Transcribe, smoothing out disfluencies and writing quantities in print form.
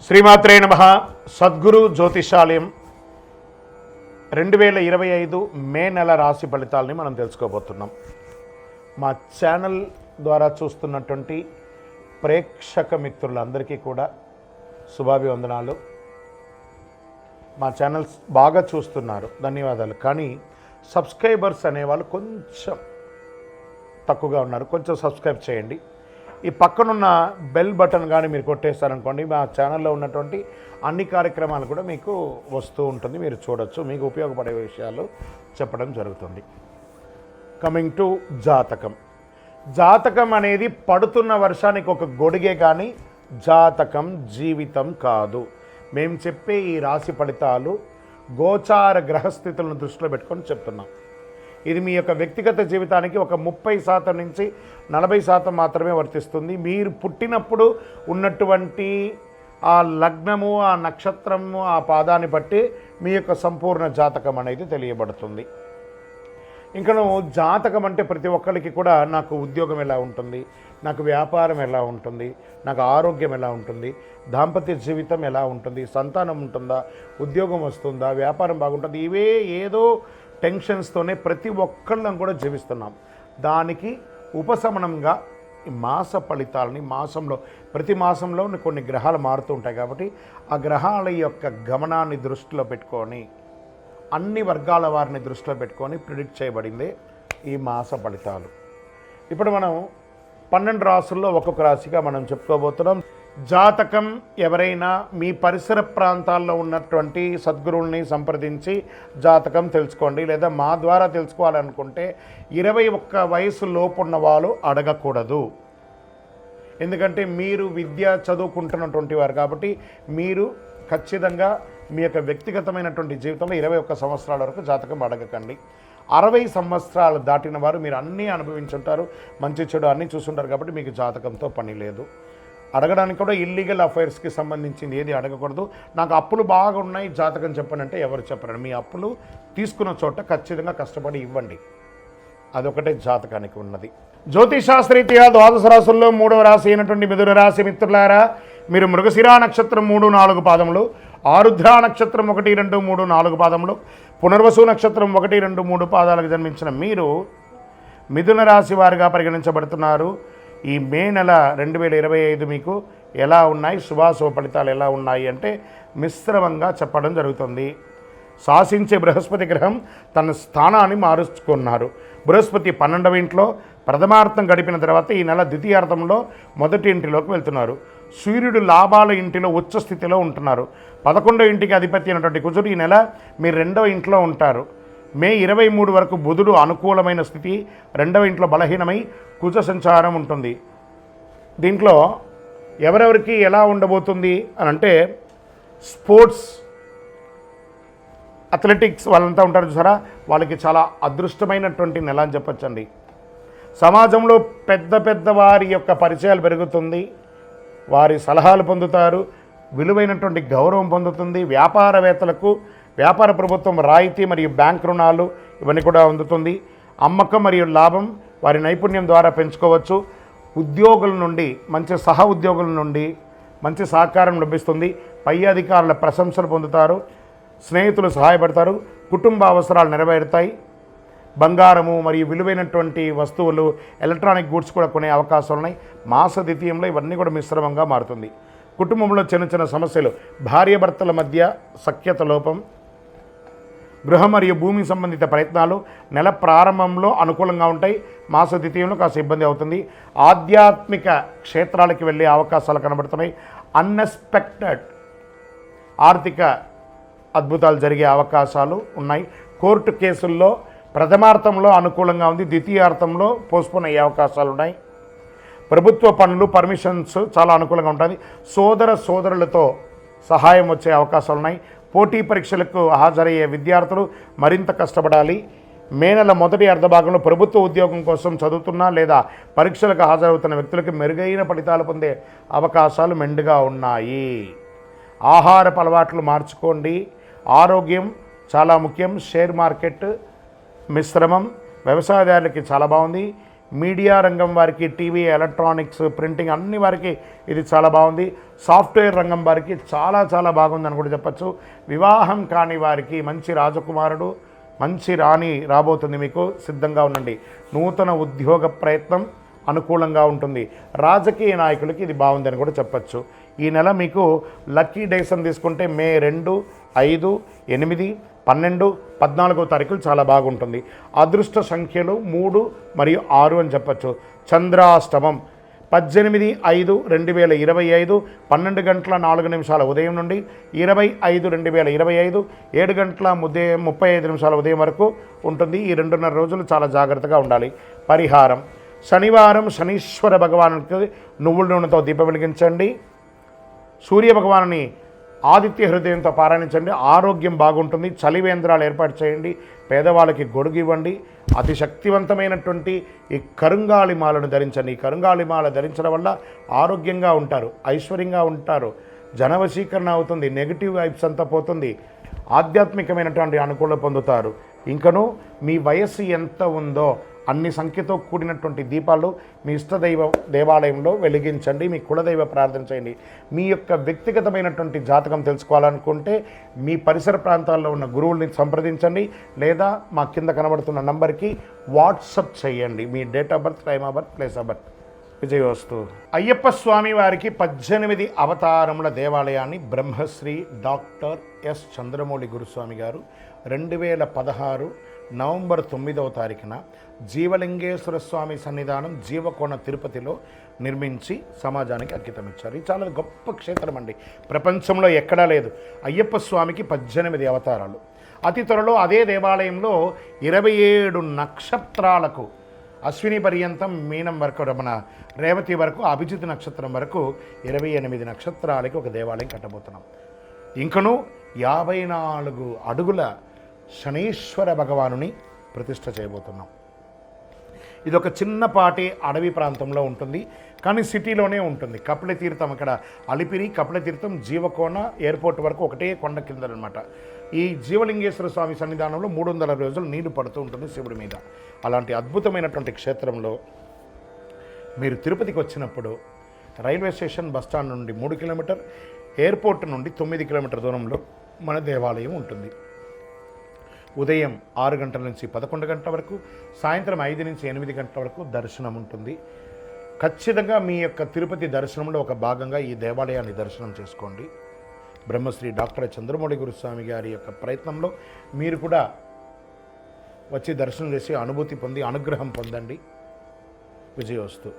శ్రీమాత్రే నమః. సద్గురు జ్యోతిషాలయం 2025 మే నెల రాశి ఫలితాలని మనం తెలుసుకోబోతున్నాం. మా ఛానల్ ద్వారా చూస్తున్నటువంటి ప్రేక్షక మిత్రులందరికీ కూడా శుభాభివందనాలు. మా ఛానల్స్ బాగా చూస్తున్నారు, ధన్యవాదాలు. కానీ సబ్స్క్రైబర్స్ అనేవాళ్ళు కొంచెం తక్కువగా ఉన్నారు, కొంచెం సబ్స్క్రైబ్ చేయండి. ఈ పక్కనున్న బెల్ బటన్ కానీ మీరు కొట్టేస్తారనుకోండి, మా ఛానల్లో ఉన్నటువంటి అన్ని కార్యక్రమాలు కూడా మీకు వస్తూ ఉంటుంది, మీరు చూడొచ్చు. మీకు ఉపయోగపడే విషయాలు చెప్పడం జరుగుతుంది. కమింగ్ టు జాతకం. జాతకం అనేది పడుతున్న వర్షానికి ఒక గొడుగే కానీ జాతకం జీవితం కాదు. మేము చెప్పే ఈ రాశి ఫలితాలు గోచార గ్రహస్థితులను దృష్టిలో పెట్టుకొని చెప్తున్నాం. ఇది మీ యొక్క వ్యక్తిగత జీవితానికి ఒక 30% నుంచి 40% మాత్రమే వర్తిస్తుంది. మీరు పుట్టినప్పుడు ఉన్నటువంటి ఆ లగ్నము, ఆ నక్షత్రము, ఆ పాదాన్ని బట్టి మీ యొక్క సంపూర్ణ జాతకం అనేది తెలియబడుతుంది. ఇంకా జాతకం అంటే ప్రతి ఒక్కరికి కూడా నాకు ఉద్యోగం ఎలా ఉంటుంది, నాకు వ్యాపారం ఎలా ఉంటుంది, నాకు ఆరోగ్యం ఎలా ఉంటుంది, దాంపత్య జీవితం ఎలా ఉంటుంది, సంతానం ఉంటుందా, ఉద్యోగం వస్తుందా, వ్యాపారం బాగుంటుంది, ఇవే ఏదో టెన్షన్స్తోనే ప్రతి ఒక్కళ్ళం కూడా జీవిస్తున్నాం. దానికి ఉపశమనంగా ఈ మాస ఫలితాలని ప్రతి మాసంలో కొన్ని గ్రహాలు మారుతూ ఉంటాయి కాబట్టి ఆ గ్రహాల యొక్క గమనాన్ని దృష్టిలో పెట్టుకొని అన్ని వర్గాల వారిని దృష్టిలో పెట్టుకొని ప్రిడిక్ట్ చేయబడిందే ఈ మాస ఫలితాలు. ఇప్పుడు మనం 12 రాసుల్లో ఒక్కొక్క రాశిగా మనం చెప్పుకోబోతున్నాం. జాతకం ఎవరైనా మీ పరిసర ప్రాంతాల్లో ఉన్నటువంటి సద్గురువుల్ని సంప్రదించి జాతకం తెలుసుకోండి. లేదా మా ద్వారా తెలుసుకోవాలనుకుంటే 21 వయసు లోపు ఉన్న వాళ్ళు అడగకూడదు. ఎందుకంటే మీరు విద్య చదువుకుంటున్నటువంటి వారు కాబట్టి మీరు ఖచ్చితంగా మీ యొక్క వ్యక్తిగతమైనటువంటి జీవితంలో 21 సంవత్సరాల వరకు జాతకం అడగకండి. 60 సంవత్సరాలు దాటిన వారు మీరు అన్నీ అనుభవించుంటారు, మంచి చెడు అన్నీ చూసుంటారు కాబట్టి మీకు జాతకంతో పని లేదు. అడగడానికి కూడా ఇల్లీగల్ అఫైర్స్కి సంబంధించింది ఏది అడగకూడదు. నాకు అప్పులు బాగా ఉన్నాయి, జాతకం చెప్పనంటే ఎవరు చెప్పరండి. మీ అప్పులు తీసుకున్న చోట ఖచ్చితంగా కష్టపడి ఇవ్వండి, అదొకటే జాతకానికి ఉన్నది. జ్యోతిషాస్త్రీత్యా ద్వాదశ రాశుల్లో 3వ రాశి అయినటువంటి మిథున రాశి మిత్రులారా, మీరు మృగశిరా నక్షత్రం 3, 4 పాదములు, ఆరుద్ర నక్షత్రం 1, 2, 3, 4 పాదములు, పునర్వసు నక్షత్రం 1, 2, 3 పాదాలకు జన్మించిన మీరు మిథున రాశి వారిగా పరిగణించబడుతున్నారు. ఈ మే నెల 2025 మీకు ఎలా ఉన్నాయి, శుభాశుభ ఫలితాలు ఎలా ఉన్నాయి అంటే మిశ్రమంగా చెప్పడం జరుగుతుంది. శాసించే బృహస్పతి గ్రహం తన స్థానాన్ని మారుచుకున్నారు. బృహస్పతి 12వ ఇంట్లో ప్రథమార్థం గడిపిన తర్వాత ఈ నెల ద్వితీయార్థంలో మొదటి ఇంటిలోకి వెళ్తున్నారు. సూర్యుడు లాభాల ఇంటిలో ఉచ్చ స్థితిలో ఉంటున్నారు. 11వ ఇంటికి అధిపతి అయినటువంటి కుజుడు ఈ నెల మీరు 2వ ఇంట్లో ఉంటారు. మే 23 వరకు బుధుడు అనుకూలమైన స్థితి, 2వ ఇంట్లో బలహీనమై కుజ సంచారం ఉంటుంది. దీంట్లో ఎవరెవరికి ఎలా ఉండబోతుంది అని అంటే స్పోర్ట్స్, అథ్లెటిక్స్ వాళ్ళంతా ఉంటారు చూసారా, వాళ్ళకి చాలా అదృష్టమైనటువంటి నెల అని చెప్పచ్చండి. సమాజంలో పెద్ద వారి యొక్క పరిచయాలు పెరుగుతుంది, వారి సలహాలు పొందుతారు, విలువైనటువంటి గౌరవం పొందుతుంది. వ్యాపారవేత్తలకు వ్యాపార ప్రభుత్వం రాయితీ మరియు బ్యాంక్ రుణాలు ఇవన్నీ కూడా అందుతుంది. అమ్మకం మరియు లాభం వారి నైపుణ్యం ద్వారా పెంచుకోవచ్చు. ఉద్యోగుల నుండి మంచి ఉద్యోగుల నుండి మంచి సహకారం లభిస్తుంది. పై అధికారుల ప్రశంసలు పొందుతారు. స్నేహితులు సహాయపడతారు. కుటుంబ అవసరాలు నెరవేరుతాయి. బంగారము మరియు విలువైనటువంటి వస్తువులు, ఎలక్ట్రానిక్ గూడ్స్ కూడా కొనే అవకాశాలు ఉన్నాయి. మాస ద్వితీయంలో ఇవన్నీ కూడా మిశ్రమంగా మారుతుంది. కుటుంబంలో చిన్న సమస్యలు, భార్యాభర్తల మధ్య సఖ్యత లోపం, గృహ మరియు భూమి సంబంధిత ప్రయత్నాలు నెల ప్రారంభంలో అనుకూలంగా ఉంటాయి. మాస ద్వితీయంలో కాస్త ఇబ్బంది అవుతుంది. ఆధ్యాత్మిక క్షేత్రాలకి వెళ్ళే అవకాశాలు కనబడుతున్నాయి. అన్ఎక్స్పెక్టెడ్ ఆర్థిక అద్భుతాలు జరిగే అవకాశాలు ఉన్నాయి. కోర్టు కేసుల్లో ప్రథమార్థంలో అనుకూలంగా ఉంది, ద్వితీయార్థంలో పోస్ట్పోన్ అయ్యే అవకాశాలు ఉన్నాయి. ప్రభుత్వ పనులు, పర్మిషన్స్ చాలా అనుకూలంగా ఉంటుంది. సోదరులతో సహాయం వచ్చే అవకాశాలు ఉన్నాయి. పోటీ పరీక్షలకు హాజరయ్యే విద్యార్థులు మరింత కష్టపడాలి. మే నెల మొదటి అర్ధభాగంలో ప్రభుత్వ ఉద్యోగం కోసం చదువుతున్నా లేదా పరీక్షలకు హాజరవుతున్న వ్యక్తులకు మెరుగైన ఫలితాలు పొందే అవకాశాలు మెండుగా ఉన్నాయి. ఆహారపు అలవాట్లు మార్చుకోండి. ఆరోగ్యం చాలా ముఖ్యం. షేర్ మార్కెట్ మిశ్రమం, వ్యవసాయదారులకి చాలా బాగుంది. మీడియా రంగం వారికి, టీవీ, ఎలక్ట్రానిక్స్, ప్రింటింగ్ అన్ని వారికి ఇది చాలా బాగుంది. సాఫ్ట్వేర్ రంగం వారికి చాలా చాలా బాగుందని కూడా చెప్పచ్చు. వివాహం కాని వారికి మంచి రాజకుమారుడు, మంచి రాణి రాబోతుంది, మీకు సిద్ధంగా ఉండండి. నూతన ఉద్యోగ ప్రయత్నం అనుకూలంగా ఉంటుంది. రాజకీయ నాయకులకి ఇది బాగుందని కూడా చెప్పచ్చు. ఈ నెల మీకు లక్కీ డేస్ అని తీసుకుంటే మే 2, 5, 8, 12, 14 తారీఖులు చాలా బాగుంటుంది. అదృష్ట సంఖ్యలు 3 మరియు 6 అని చెప్పచ్చు. చంద్రాష్టమం 18/5/2025 12:04 ఉదయం నుండి 20/5/2025 7:35 ఉదయం వరకు ఉంటుంది. ఈ 2.5 రోజులు చాలా జాగ్రత్తగా ఉండాలి. పరిహారం: శనివారం శనీశ్వర భగవానుడికి నువ్వుల నూనెతో దీపం వెలిగించండి. సూర్య భగవానుని ఆదిత్య హృదయంతో పారాయణించండి. ఆరోగ్యం బాగుంటుంది. చలివేంద్రాలు ఏర్పాటు చేయండి. పేదవాళ్ళకి గొడుగు ఇవ్వండి. అతి శక్తివంతమైనటువంటి ఈ కరుంగాళి మాలను ధరించండి. ఈ కరుంగాళి మాల ధరించడం వల్ల ఆరోగ్యంగా ఉంటారు, ఐశ్వర్యంగా ఉంటారు, జనవశీకరణ అవుతుంది, నెగిటివ్ వైబ్స్ అంతా పోతుంది, ఆధ్యాత్మికమైనటువంటి అనుకూలత పొందుతారు. ఇంకను మీ వయస్సు ఎంత ఉందో అన్ని సంఖ్యతో కూడినటువంటి దీపాలు మీ ఇష్టదైవ దేవాలయంలో వెలిగించండి. మీ కులదైవ ప్రార్థన చేయండి. మీ యొక్క వ్యక్తిగతమైనటువంటి జాతకం తెలుసుకోవాలనుకుంటే మీ పరిసర ప్రాంతాల్లో ఉన్న గురువుల్ని సంప్రదించండి, లేదా మా కింద కనబడుతున్న నంబర్కి వాట్సప్ చేయండి మీ date of birth, time of birth, place of birth. విజయోస్తు. అయ్యప్ప స్వామి వారికి 18 అవతారముల దేవాలయాన్ని Brahmashri doctor S Chandramouli Guruswami garu 2016 November 9వ తారీఖున జీవలింగేశ్వర స్వామి సన్నిధానం జీవకోణ తిరుపతిలో నిర్మించి సమాజానికి అంకితం ఇచ్చారు. ఇది చాలా గొప్ప క్షేత్రం అండి, ప్రపంచంలో ఎక్కడా లేదు. అయ్యప్ప స్వామికి 18 అవతారాలు. అతి త్వరలో అదే దేవాలయంలో 27 నక్షత్రాలకు, అశ్విని పర్యంతం మీనం వరకు, మన రేవతి వరకు, అభిజిత్ నక్షత్రం వరకు 28 నక్షత్రాలకి ఒక దేవాలయం కట్టబోతున్నాం. ఇంకను 54 అడుగుల శనీశ్వర భగవానుని ప్రతిష్ఠ చేయబోతున్నాం. ఇది ఒక చిన్నపాటి అడవి ప్రాంతంలో ఉంటుంది, కానీ సిటీలోనే ఉంటుంది. కపిలతీర్థం, అక్కడ అలిపిరి, కపిలతీర్థం, జీవకోణ ఎయిర్పోర్ట్ వరకు ఒకటే కొండ కిందనమాట. ఈ జీవలింగేశ్వర స్వామి సన్నిధానంలో 300 రోజులు నీళ్లు పడుతూ ఉంటుంది శివుడి మీద. అలాంటి అద్భుతమైనటువంటి క్షేత్రంలో మీరు తిరుపతికి వచ్చినప్పుడు రైల్వే స్టేషన్ బస్టాండ్ నుండి 3 కిలోమీటర్, ఎయిర్పోర్ట్ నుండి 9 కిలోమీటర్ దూరంలో మన దేవాలయం ఉంటుంది. ఉదయం 6 గంటల నుంచి 11 గంటల వరకు, సాయంత్రం 5 నుంచి 8 గంటల వరకు దర్శనం ఉంటుంది. ఖచ్చితంగా మీ యొక్క తిరుపతి దర్శనంలో ఒక భాగంగా ఈ దేవాలయాన్ని దర్శనం చేసుకోండి. బ్రహ్మశ్రీ డాక్టర్ చంద్రమౌళి గురుస్వామి గారి యొక్క ప్రయత్నంలో మీరు కూడా వచ్చి దర్శనం చేసి అనుభూతి పొంది అనుగ్రహం పొందండి. విజయోస్తు.